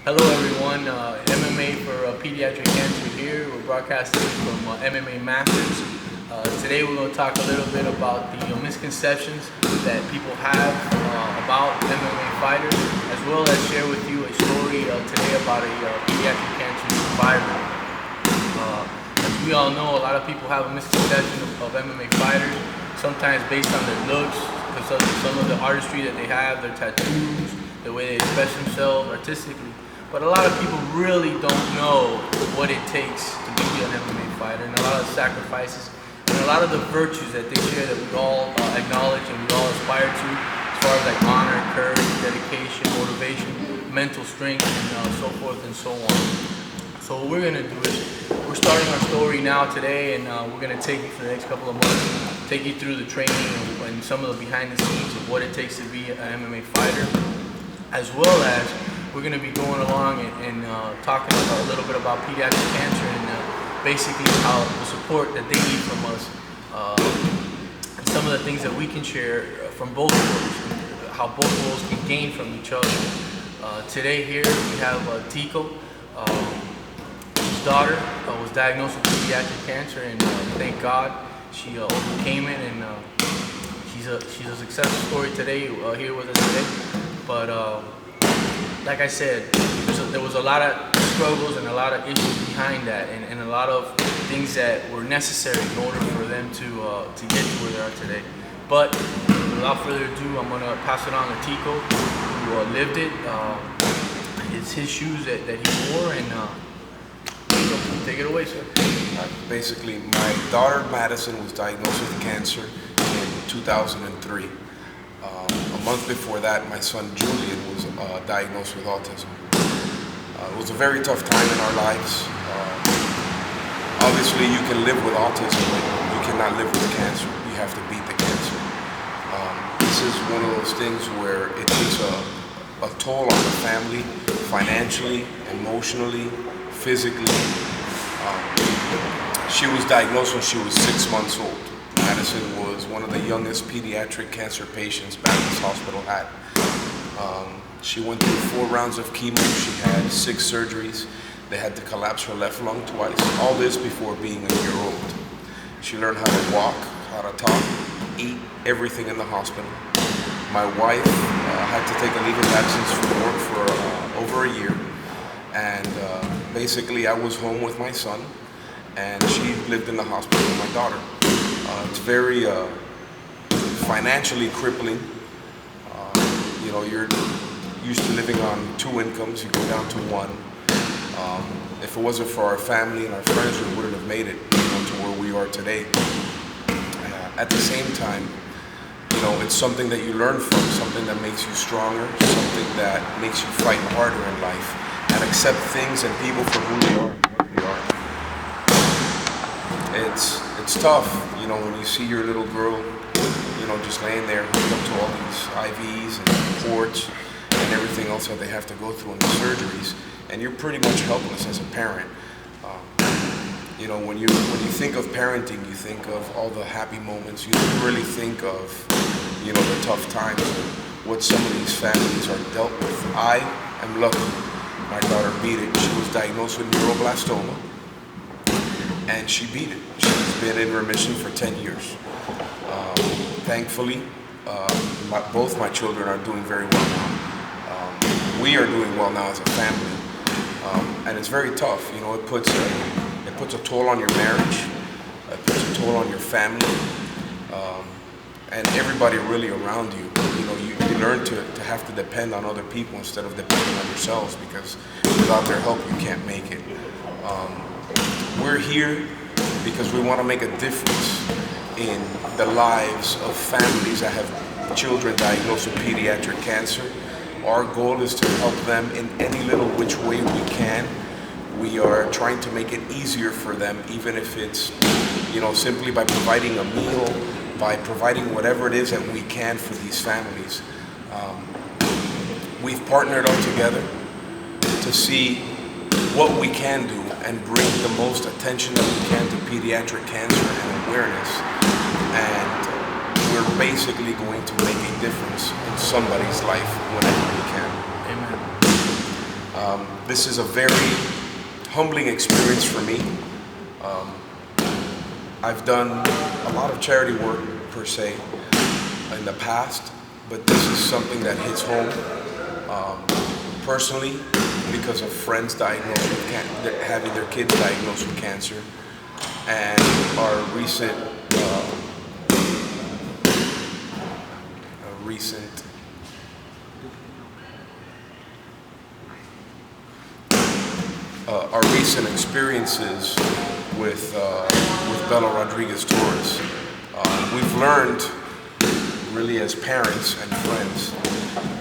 Hello everyone, MMA for Pediatric Cancer here. We're broadcasting from MMA Masters. Today we're going to talk a little bit about the misconceptions that people have about MMA fighters, as well as share with you a story today about a pediatric cancer survivor. As we all know, a lot of people have a misconception of MMA fighters, sometimes based on their looks, because of some of the artistry that they have, their tattoos, the way they express themselves artistically. But a lot of people really don't know what it takes to be an MMA fighter, and a lot of sacrifices, and a lot of the virtues that they share that we all acknowledge and we all aspire to, as far as like honor, courage, dedication, motivation, mental strength, and so forth and so on. So what we're going to do is, we're starting our story now today, and we're going to take you for the next couple of months, take you through the training and some of the behind the scenes of what it takes to be an MMA fighter, as well as we're going to be going along and talking about a little bit about pediatric cancer and basically how the support that they need from us, and some of the things that we can share from both worlds, how both worlds can gain from each other. Today here we have Tico. His daughter was diagnosed with pediatric cancer, and thank God she overcame it, and she's a success story today here with us today. But like I said, there was a lot of struggles and a lot of issues behind that, and a lot of things that were necessary in order for them to get to where they are today. But without further ado, I'm gonna pass it on to Tico, who lived it. It's his shoes that he wore, and take it away, sir. Basically, my daughter Madison was diagnosed with cancer in 2003. A month before that, my son Julian was diagnosed with autism. It was a very tough time in our lives. Obviously, you can live with autism, but you cannot live with cancer. You have to beat the cancer. This is one of those things where it takes a toll on the family, financially, emotionally, physically. She was diagnosed when she was 6 months old. Madison was one of the youngest pediatric cancer patients Baptist Hospital had. She went through 4 rounds of chemo. She had 6 surgeries. They had to collapse her left lung twice. All this before being a year old. She learned how to walk, how to talk, eat, everything in the hospital. My wife had to take a leave of absence from work for over a year. And basically I was home with my son, and she lived in the hospital with my daughter. It's very financially crippling. You know, you're used to living on 2 incomes, you go down to 1. If it wasn't for our family and our friends, we wouldn't have made it, to where we are today. At the same time, it's something that you learn from, something that makes you stronger, something that makes you fight harder in life and accept things and people for who they are, what they are. It's tough, when you see your little girl, just laying there hooked up to all these IVs and ports and everything else that they have to go through in the surgeries, and you're pretty much helpless as a parent. When you think of parenting, you think of all the happy moments. You don't really think of, the tough times, what some of these families are dealt with. I am lucky. My daughter beat it. She was diagnosed with neuroblastoma, and she beat it. She's been in remission for 10 years. Thankfully, both my children are doing very well now. We are doing well now as a family, and it's very tough. It puts a toll on your marriage. It puts a toll on your family, and everybody really around you. You learn to have to depend on other people instead of depending on yourselves, because without their help, you can't make it. We're here because we want to make a difference in the lives of families that have children diagnosed with pediatric cancer. Our goal is to help them in any little which way we can. We are trying to make it easier for them, even if it's, simply by providing a meal, by providing whatever it is that we can for these families. We've partnered up together to see what we can do and bring the most attention that we can to pediatric cancer and awareness. And we're basically going to make a difference in somebody's life whenever we can. Amen. This is a very humbling experience for me. I've done a lot of charity work per se in the past, but this is something that hits home personally because of friends diagnosed with having their kids diagnosed with cancer, and our recent experiences with Bella Rodriguez Torres. We've learned, really as parents and friends,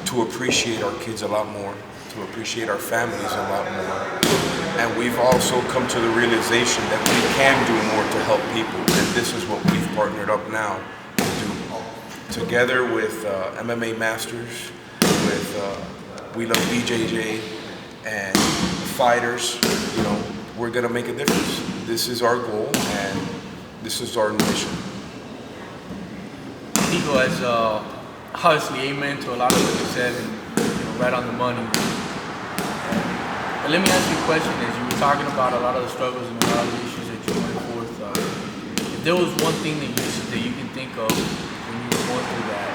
to appreciate our kids a lot more, to appreciate our families a lot more. And we've also come to the realization that we can do more to help people. And this is what we've partnered up now to do. Together with MMA Masters, with We Love BJJ, and fighters, we're gonna make a difference. This is our goal, and this is our mission. Nico has obviously amen to a lot of what you said, and right on the money. But let me ask you a question. As you were talking about a lot of the struggles and a lot of the issues that you went forth, if there was one thing that you can think of when you were going through that,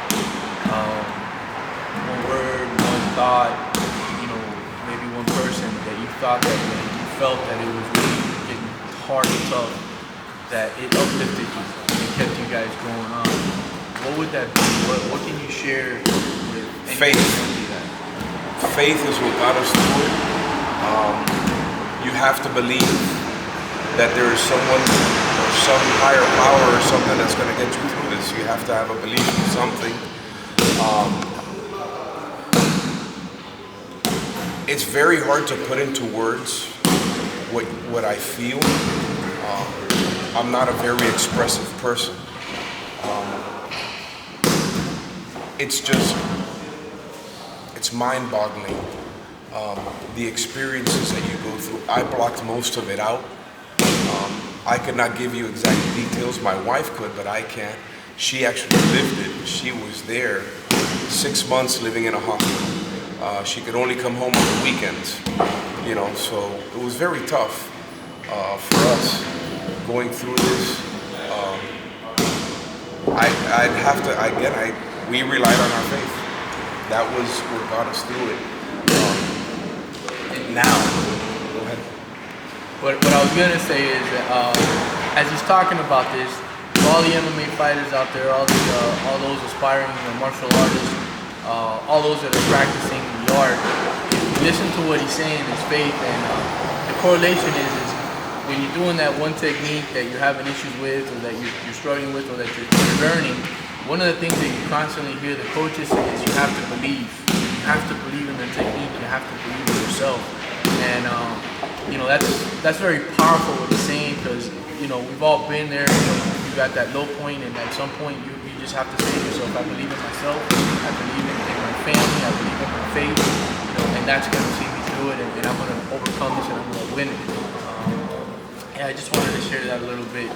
one word, one thought, maybe one person that you thought that when you felt that it was really getting hard and tough, that it uplifted you and kept you guys going on, what would that be? What can you share with faith? Faith is what got us through it. You have to believe that there is someone or some higher power or something that's going to get you through this. You have to have a belief in something. It's very hard to put into words what I feel. I'm not a very expressive person. It's mind-boggling, the experiences that you go through. I blocked most of it out. I could not give you exact details. My wife could, but I can't. She actually lived it. She was there 6 months living in a hospital. She could only come home on the weekends, so it was very tough for us going through this. We relied on our faith. That was what got us through it. Now, go ahead. What I was gonna say is that as he's talking about this, all the MMA fighters out there, all those aspiring martial artists, all those that are practicing the art, listen to what he's saying, his faith, and the correlation is when you're doing that one technique that you're having issues with, or that you're struggling with, or that you're learning. One of the things that you constantly hear the coaches say is you have to believe. You have to believe in the technique. You have to believe in yourself. And that's very powerful what he's saying, because we've all been there. You got that low point, and at some point you just have to say to yourself, I believe in myself. I believe in my family. I believe in my faith. And that's going to see me through it, and I'm going to overcome this, and I'm going to win it. I just wanted to share that a little bit.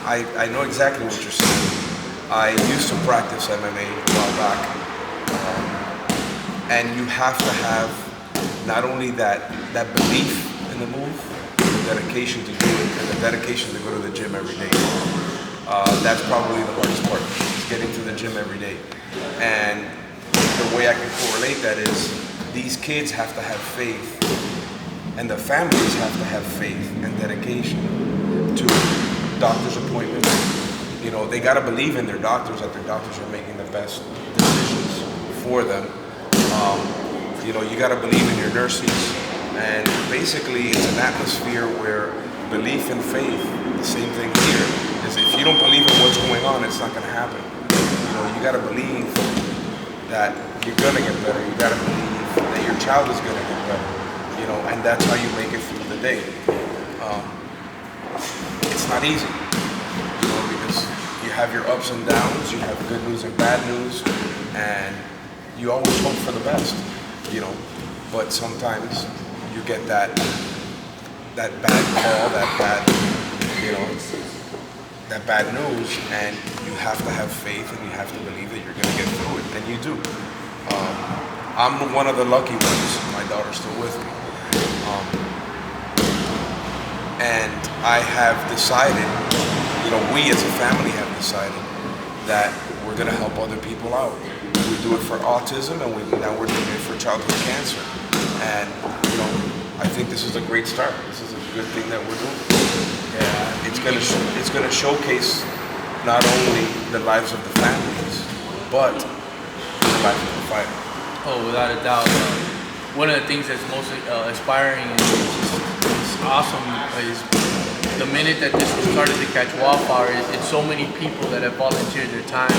I know exactly what you're saying. I used to practice MMA a while back, and you have to have not only that belief in the move, the dedication to do it, and the dedication to go to the gym every day. That's probably the hardest part, is getting to the gym every day. And the way I can correlate that is these kids have to have faith, and the families have to have faith and dedication to doctor's appointments. They got to believe in their doctors, that their doctors are making the best decisions for them. You got to believe in your nurses. And basically, it's an atmosphere where belief and faith, the same thing here, is if you don't believe in what's going on, it's not going to happen. You got to believe that you're going to get better. You got to believe that your child is going to get better. And that's how you make it through the day. It's not easy, because you have your ups and downs, you have good news and bad news, and you always hope for the best, but sometimes you get that bad call, that bad news, and you have to have faith, and you have to believe that you're going to get through it, and you do. I'm one of the lucky ones. My daughter's still with me. Um, and I have decided, we as a family have decided that we're going to help other people out. We do it for autism, and now we're doing it for childhood cancer. And, I think this is a great start. This is a good thing that we're doing. Yeah. It's going to showcase not only the lives of the families, but the life of the fighter. Oh, without a doubt. One of the things that's most inspiring and is awesome is the minute that this started to catch wildfire, it's so many people that have volunteered their time,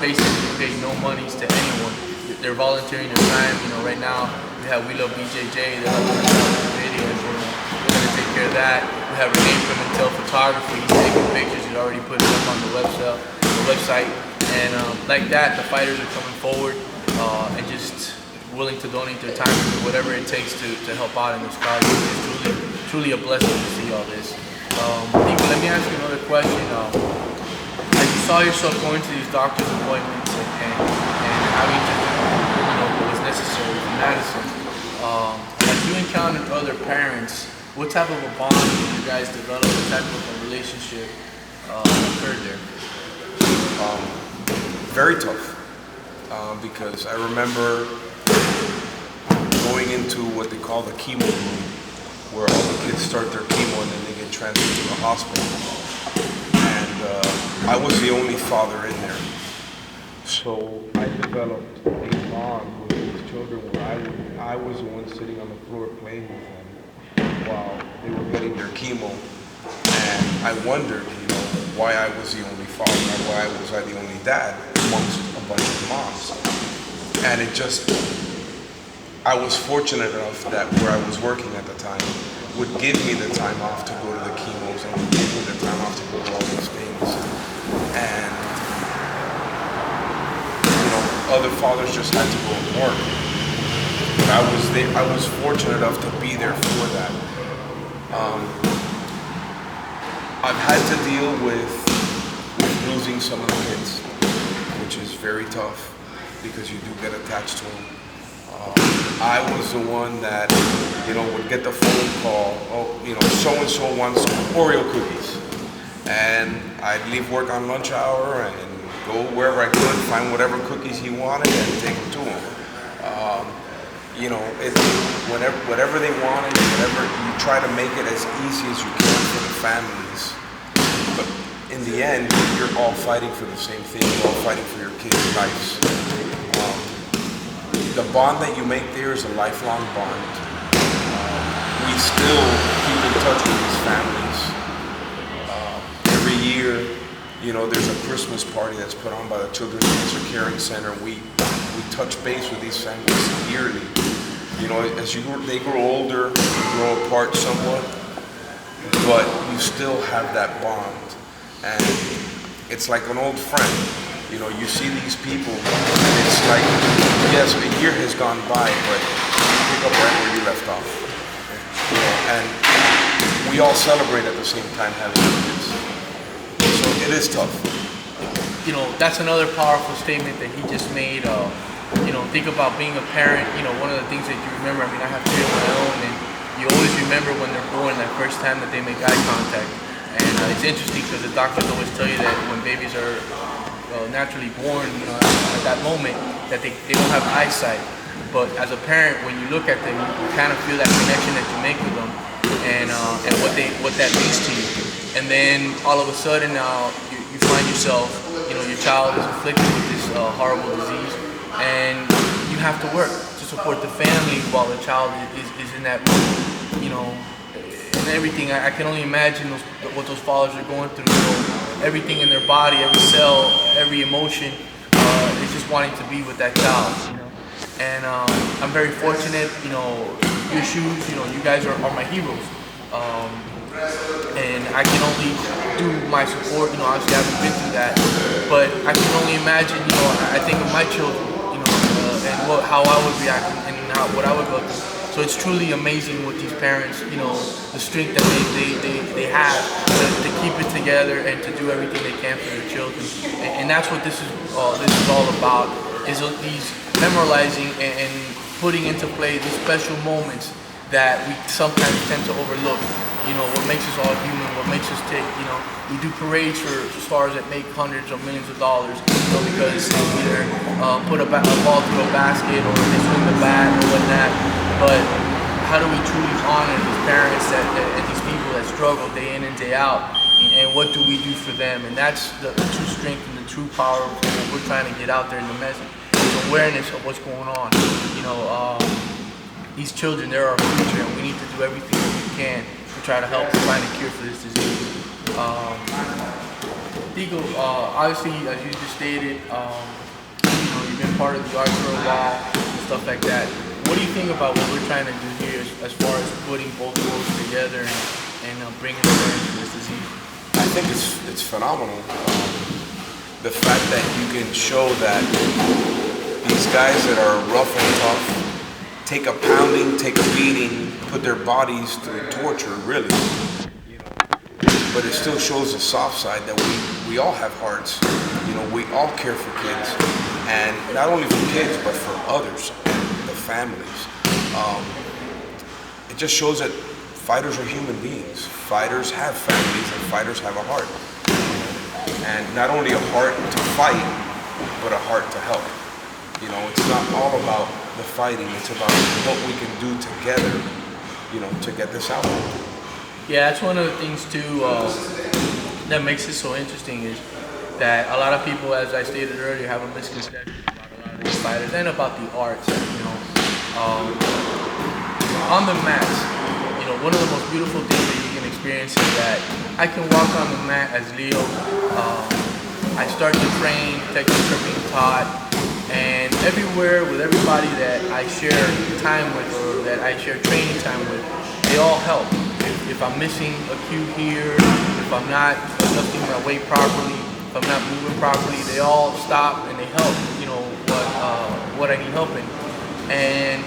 basically paid no monies to anyone. They're volunteering their time. Right now we have We Love BJJ. They're helping us out with the videos. We're going to take care of that. We have Renee from Intel Photography. He's taking pictures. He's already put it up on the website. And like that, the fighters are coming forward and just willing to donate their time, whatever it takes to help out in this cause. It's truly a blessing to see all this. Nico, let me ask you another question. As you saw yourself going to these doctor's appointments and having to do what was necessary for Madison, as you encountered other parents, what type of a bond did you guys develop? What type of a relationship occurred there? Very tough, because I remember going into what they call the chemo room, where all the kids start their chemo and then they get transferred to the hospital. And I was the only father in there. So I developed a bond with these children where I was the one sitting on the floor playing with them while they were getting their chemo. And I wondered, why I was the only father, why was I the only dad amongst a bunch of moms. And I was fortunate enough that where I was working at the time would give me the time off to go to the chemos and would give me the time off to go to all these things. And, other fathers just had to go and work. But I was fortunate enough to be there for that. I've had to deal with losing some of the kids, which is very tough because you do get attached to them. I was the one that, would get the phone call, so-and-so wants Oreo cookies. And I'd leave work on lunch hour and go wherever I could, find whatever cookies he wanted and take them to him. Whatever they wanted, you try to make it as easy as you can for the families. But in the end, you're all fighting for the same thing. You're all fighting for your kids' lives. The bond that you make there is a lifelong bond. We still keep in touch with these families. Every year, there's a Christmas party that's put on by the Children's Cancer Caring Center. We touch base with these families yearly. As they grow older, you grow apart somewhat, but you still have that bond. And it's like an old friend. You see these people, and it's like, yes, a year has gone by, but you pick up right where you left off. And we all celebrate at the same time having kids. So it is tough. That's another powerful statement that he just made. Think about being a parent. One of the things that you remember, I have three of my own, and you always remember when they're born, that first time that they make eye contact. And it's interesting because the doctors always tell you that when babies are naturally born, at that moment, that they don't have eyesight. But as a parent, when you look at them, you kind of feel that connection that you make with them, and what that means to you. And then all of a sudden now you find yourself, your child is afflicted with this horrible disease, and you have to work to support the family while the child is in that room, and everything. I can only imagine what those fathers are going through. Everything in their body, every cell, every emotion, is just wanting to be with that child. And I'm very fortunate. Your shoes, you guys are my heroes. And I can only do my support. Obviously I haven't been through that, but I can only imagine. I think of my children, and how I would react and what I would go through. So it's truly amazing with these parents, the strength that they have to keep it together and to do everything they can for their children. And that's what this is all about, is these memorializing and putting into play these special moments that we sometimes tend to overlook. You know, what makes us all human, what makes us tick. You know, we do parades for stars that make hundreds or millions of dollars, you know, because they either put a ball through a basket or they swing the bat or whatnot. But how do we truly honor these parents and these people that struggle day in and day out? And what do we do for them? And that's the true strength and the true power of what we're trying to get out there in the message. Is awareness of what's going on. You know, these children, they're our future, and we need to do everything that we can to try to help find a cure for this disease. Diego, obviously, as you just stated, you know, you've been part of the art for a while and stuff like that. What do you think about what we're trying to do here as far as putting both worlds together and bringing awareness to this disease? I think it's phenomenal. The fact that you can show that these guys that are rough and tough take a pounding, take a beating, put their bodies through torture, really. You know, but it still shows the soft side that we all have hearts. You know, we all care for kids, and not only for kids, but for others, the families. It just shows that fighters are human beings. Fighters have families, and fighters have a heart. And not only a heart to fight, but a heart to help. You know, it's not all about the fighting, it's about what we can do together, you know, to get this out. Yeah, that's one of the things too that makes it so interesting is that a lot of people, as I stated earlier, have a misconception about a lot of these fighters and about the arts, you know. On the mats, you know, one of the most beautiful things that you can experience is that I can walk on the mat as Leo. I start to train, techniques are being taught, and everywhere with everybody that I share time with or that I share training time with, they all help. If I'm missing a cue here, if I'm not adjusting my weight properly, if I'm not moving properly, they all stop and they help, you know, what I need help in. And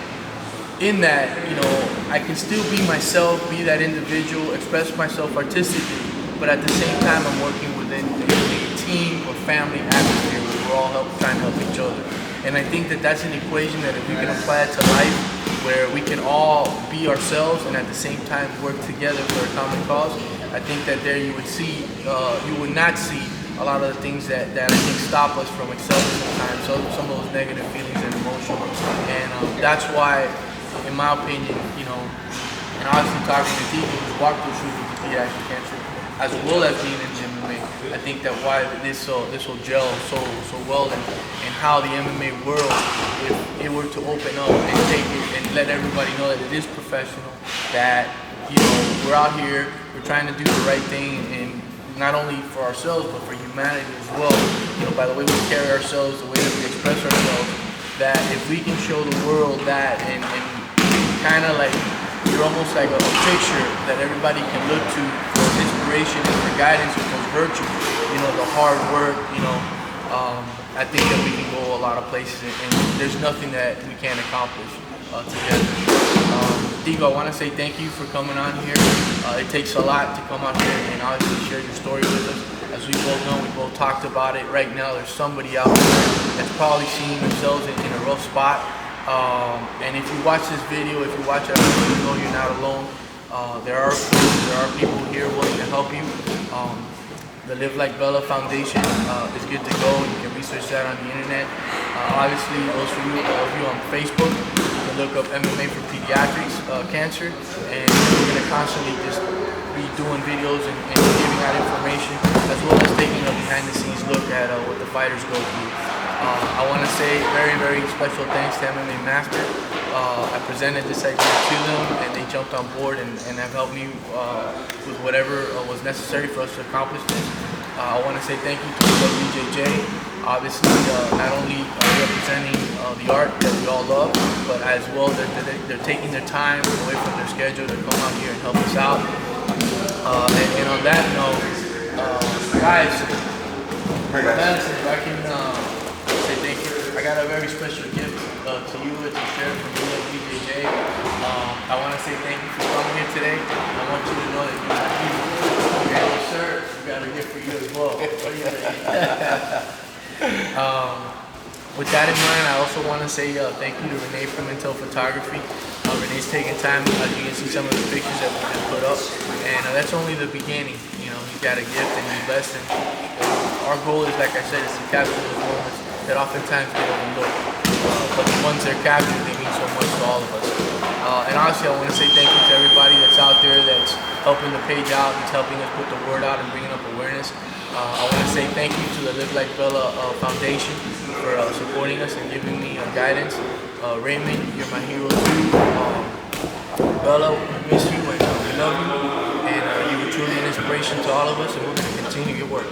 in that, you know, I can still be myself, be that individual, express myself artistically, but at the same time I'm working within a team or family atmosphere where we're all trying to help each other. And I think that that's an equation that if we can apply it to life, where we can all be ourselves and at the same time work together for a common cause, I think that there you would see, you would not see a lot of the things that I think stop us from excelling sometimes, so some of those negative feelings and emotions. And that's why, in my opinion, you know, and obviously talking to people who's walked through shoes with pediatric cancer, as well as being in MMA, I think that why this will gel so well in how the MMA world, if it were to open up and take it and let everybody know that it is professional, that, you know, we're out here, we're trying to do the right thing, and not only for ourselves but for humanity as well. You know, by the way we carry ourselves, the way that we express ourselves, that if we can show the world that and kind of like, you're almost like a picture that everybody can look to for inspiration and for guidance with those virtues, you know, the hard work, you know, I think that we can go a lot of places and there's nothing that we can't accomplish together. Diego, I want to say thank you for coming on here. It takes a lot to come out here and obviously share your story with us. As we both know, we both talked about it. Right now, there's somebody out there that's probably seeing themselves in a rough spot. And if you watch this video, if you watch it, you know you're not alone. There are people here willing to help you. The Live Like Bella Foundation is good to go. You can research that on the internet. Obviously, those of you on Facebook, you can look up MMA for Pediatric Cancer, and we're going to constantly just be doing videos and giving out information, as well as taking a behind-the-scenes look at what the fighters go through. I want to say very, very special thanks to MMA Master. I presented this segment to them, and they jumped on board and have helped me with whatever was necessary for us to accomplish this. I want to say thank you to BJJ. Obviously, not only representing the art that we all love, but as well they're taking their time away from their schedule to come out here and help us out. And on that note, guys, if I can say thank you. I got a very special gift to you and to share from you at BJJ. I want to say thank you for coming here today. I want you to know that you're not beautiful. Okay, sir, we got a gift for you as well. What do you think? With that in mind, I also want to say thank you to Renee from Intel Photography. Renee's taking time, as you can see some of the pictures that we can put up, and that's only the beginning. You know, he's got a gift and he's blessed, and our goal is, like I said, is to capture those moments that oftentimes get overlooked. But the ones that are captured, they mean so much to all of us. And honestly, I want to say thank you to everybody that's out there that's helping the page out, that's helping us put the word out and bringing up awareness. I want to say thank you to the Live Like Bella Foundation for supporting us and giving me guidance. Raymond, you're my hero too. Bella, we miss you and we love you. And you were truly an inspiration to all of us, and we're going to continue your work.